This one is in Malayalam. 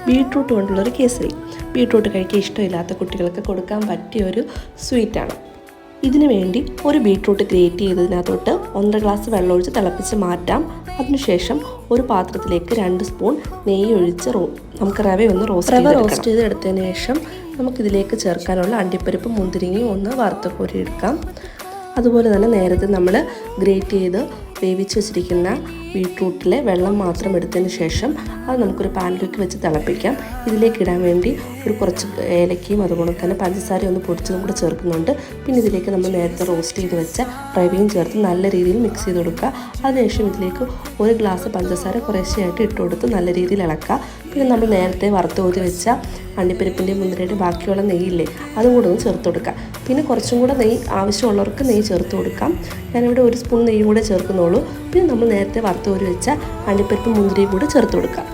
ബീട്രൂട്ട് കൊണ്ടുള്ളൊരു കേസരി. ബീട്രൂട്ട് കഴിക്കാൻ ഇഷ്ടമില്ലാത്ത കുട്ടികൾക്ക് കൊടുക്കാൻ പറ്റിയൊരു സ്വീറ്റാണ്. ഇതിനു വേണ്ടി ഒരു ബീട്രൂട്ട് ഗ്രേറ്റ് ചെയ്തതിനകത്തോട്ട് 1.5 ഗ്ലാസ് വെള്ളമൊഴിച്ച് തിളപ്പിച്ച് മാറ്റാം. അതിനുശേഷം ഒരു പാത്രത്തിലേക്ക് 2 സ്പൂൺ നെയ്യ് ഒഴിച്ച് നമുക്ക് റവ റോസ്റ്റ് ചെയ്തെടുത്തതിന് ശേഷം നമുക്കിതിലേക്ക് ചേർക്കാനുള്ള അണ്ടിപ്പരിപ്പ് മുന്തിരിങ്ങയും ഒന്ന് വറുത്ത് കോരി എടുക്കാം. അതുപോലെ തന്നെ നേരത്തെ നമ്മൾ ഗ്രേറ്റ് ചെയ്ത് വേവിച്ച് വെച്ചിരിക്കുന്ന ബീട്രൂട്ടിലെ വെള്ളം മാത്രം എടുത്തതിന് ശേഷം അത് നമുക്കൊരു പാനിലേക്ക് വെച്ച് തിളപ്പിക്കാം. ഇതിലേക്ക് ഇടാൻ വേണ്ടി കുറച്ച് ഏലക്കയും അതുപോലെ തന്നെ പഞ്ചസാരയും ഒന്ന് പൊടിച്ചതും കൂടെ ചേർക്കുന്നുണ്ട്. പിന്നെ ഇതിലേക്ക് നമ്മൾ നേരത്തെ റോസ്റ്റ് ചെയ്ത് വെച്ച റവയും ചേർത്ത് നല്ല രീതിയിൽ മിക്സ് ചെയ്ത് കൊടുക്കുക. അതിനുശേഷം ഇതിലേക്ക് 1 ഗ്ലാസ് പഞ്ചസാര കുറേശ്ശെയായിട്ട് ഇട്ട് കൊടുത്ത് നല്ല രീതിയിൽ ഇളക്കുക. പിന്നെ നമ്മൾ നേരത്തെ വറുത്ത് കോരി വെച്ച അണ്ടിപ്പരിപ്പിൻ്റെയും മുന്തിരിയുടെയും ബാക്കിയുള്ള നെയ്യില്ലേ അതും കൂടെ ഒന്ന് ചേർത്ത് കൊടുക്കുക. പിന്നെ കുറച്ചും കൂടെ നെയ്യ് ആവശ്യമുള്ളവർക്ക് നെയ്യ് ചേർത്ത് കൊടുക്കാം. ഞാനിവിടെ 1 സ്പൂൺ നെയ്യ് കൂടെ ചേർക്കുന്നുള്ളൂ. പിന്നെ നമ്മൾ നേരത്തെ വറുത്ത് കോരി വെച്ച അണ്ടിപ്പരിപ്പ് മുന്തിരിയും കൂടെ ചേർത്ത് കൊടുക്കാം.